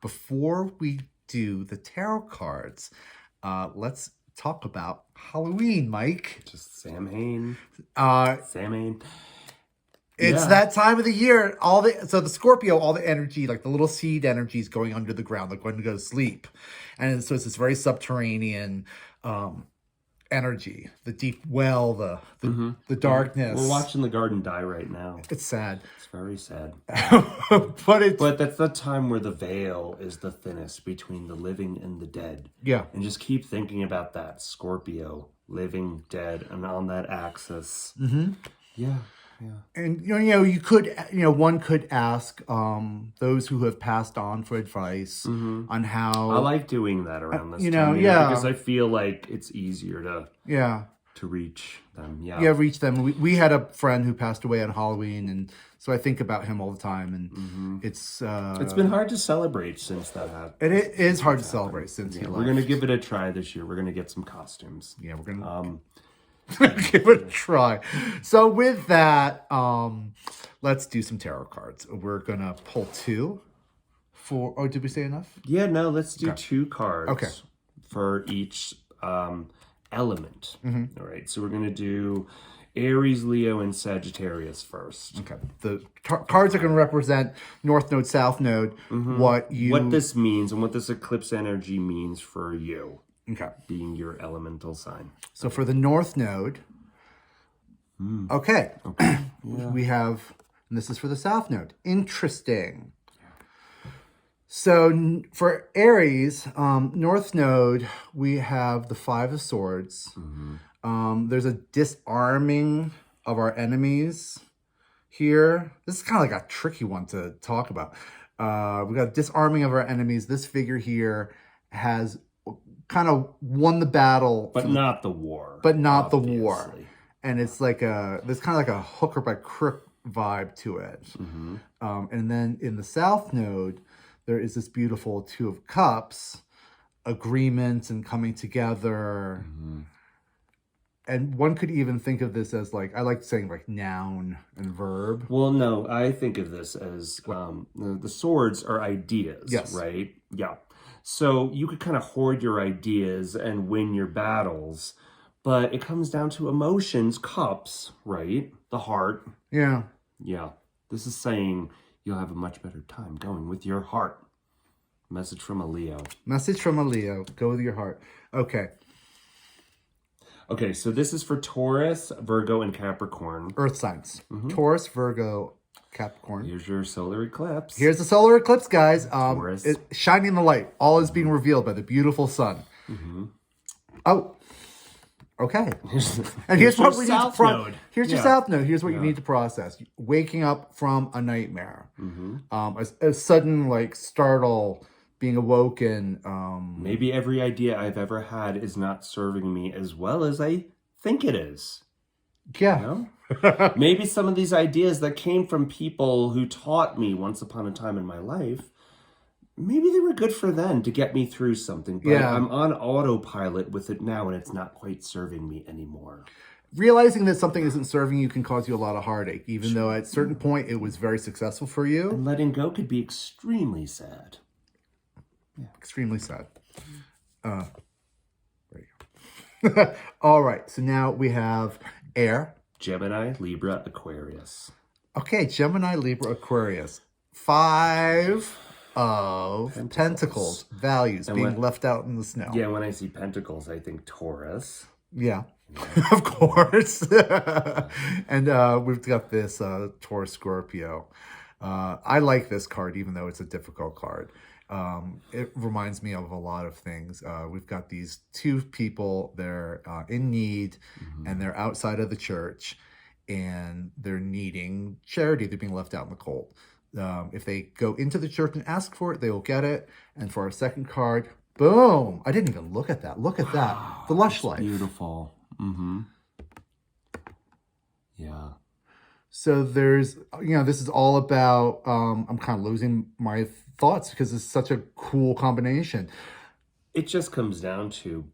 before we do the tarot cards, let's talk about Halloween, Mike. Just Samhain. Uh, Samhain. It's that time of the year. So the Scorpio, all the energy, like the little seed energy, is going under the ground, like when to go to sleep, and so it's this very subterranean energy, the deep well, the darkness. We're watching the garden die right now. It's sad. It's very sad. but that's the time where the veil is the thinnest between the living and the dead. Yeah. And just keep thinking about that Scorpio, living, dead, and on that axis. Mm-hmm. Yeah. And you could, one could ask those who have passed on for advice on how. I like doing that around this time, because I feel like it's easier to reach them. Yeah, reach them. We had a friend who passed away on Halloween, and so I think about him all the time. And it's been hard to celebrate since that happened. It is hard to celebrate since he left. We're gonna give it a try this year. We're gonna get some costumes. Yeah, we're gonna. Give it a try. So with that, let's do some tarot cards. We're gonna pull two. Oh, did we say enough? Yeah, no. Let's do two cards. Okay. For each element. All right. So we're gonna do Aries, Leo, and Sagittarius first. Okay. The cards are gonna represent North Node, South Node. What this means and what this eclipse energy means for you. Okay. Being your elemental sign. So for the North Node, we have, and this is for the South Node. Interesting. So for Aries, North Node, we have the Five of Swords. There's a disarming of our enemies here. This is kind of like a tricky one to talk about. We got disarming of our enemies. This figure here has kind of won the battle, but not the war. And it's like there's kind of like a hooker by crook vibe to it. And then in the South Node, there is this beautiful Two of Cups, agreement and coming together. And one could even think of this as I like saying noun and verb. Well, no, I think of this as the swords are ideas, right? Yeah. So you could kind of hoard your ideas and win your battles, but it comes down to emotions, cups, right? The heart. Yeah. Yeah. This is saying you'll have a much better time going with your heart. Message from a Leo. Message from a Leo. Go with your heart. Okay. Okay, so this is for Taurus, Virgo, and Capricorn. Earth signs. Taurus, Virgo, Capricorn. Here's your solar eclipse. Here's the solar eclipse, guys. It's shining the light. All is being revealed by the beautiful sun. Oh, okay. And here's what we need to Here's your South Node. Here's what you need to process. Waking up from a nightmare. A sudden startle, being awoken. Maybe every idea I've ever had is not serving me as well as I think it is. Yeah. You know? Maybe some of these ideas that came from people who taught me once upon a time in my life, maybe they were good for then to get me through something. But I'm on autopilot with it now, and it's not quite serving me anymore. Realizing that something isn't serving you can cause you a lot of heartache, even though at a certain point it was very successful for you. And letting go could be extremely sad. Yeah. Extremely sad. There you go. All right. So now we have air. Gemini, Libra, Aquarius. Okay, Gemini, Libra, Aquarius. 5 of Pentacles. Values being left out in the snow. Yeah, when I see Pentacles, I think Taurus. Yeah, of course. And we've got this Taurus, Scorpio. I like this card, even though it's a difficult card. It reminds me of a lot of things. We've got these two people, they're in need, and they're outside of the church, and they're needing charity. They're being left out in the cold. If they go into the church and ask for it, they will get it. And for our second card, boom! I didn't even look at that. Look at that. The Lush Life. Beautiful. Yeah. So there's, this is all about, I'm kind of losing my thoughts because it's such a cool combination. It just comes down to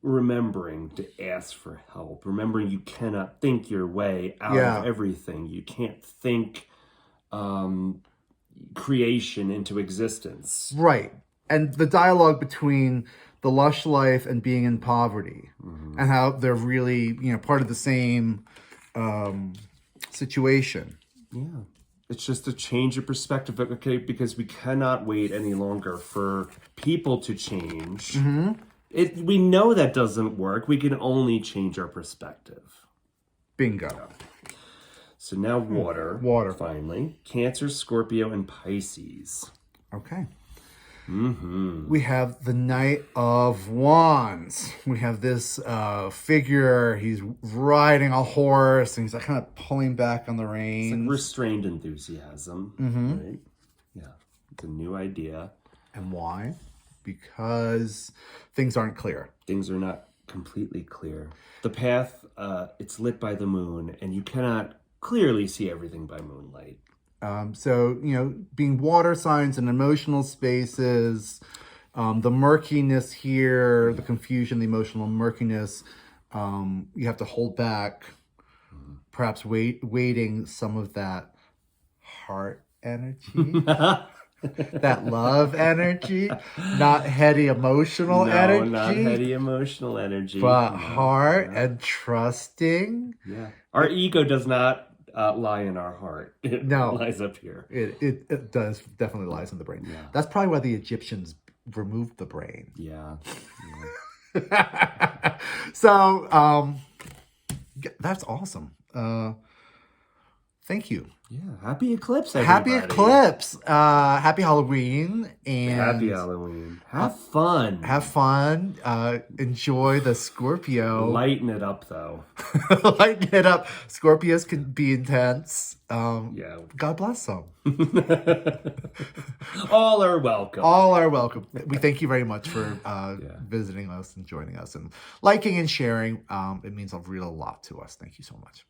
remembering to ask for help. Remembering you cannot think your way out of everything. You can't think, creation into existence. Right. And the dialogue between the lush life and being in poverty, and how they're really, part of the same situation. Yeah. It's just a change of perspective, okay? Because we cannot wait any longer for people to change. We know that doesn't work. We can only change our perspective. Bingo. Yeah. So now water. Water. Finally. Cancer, Scorpio, and Pisces. Okay. We have the Knight of Wands. We have this figure. He's riding a horse, and he's like kind of pulling back on the reins. It's like restrained enthusiasm. Right? Yeah. It's a new idea. And why? Because things aren't clear. Things are not completely clear. The path, it's lit by the moon, and you cannot clearly see everything by moonlight. So, being water signs and emotional spaces, the murkiness here, the confusion, the emotional murkiness, you have to hold back, perhaps waiting some of that heart energy, that love energy, not heady emotional energy. Not heady emotional energy. But heart and trusting. Yeah. Our ego does not lie in our heart. It lies up here. It does definitely lies in the brain. Yeah. That's probably why the Egyptians removed the brain. Yeah. So that's awesome. Thank you. Yeah. Happy eclipse, everybody. Happy eclipse. Happy Halloween. And happy Halloween. Have fun. Have fun. Enjoy the Scorpio. Lighten it up, though. Lighten it up. Scorpios can be intense. Yeah. God bless them. All are welcome. All are welcome. We thank you very much for visiting us and joining us and liking and sharing. It means a real lot to us. Thank you so much.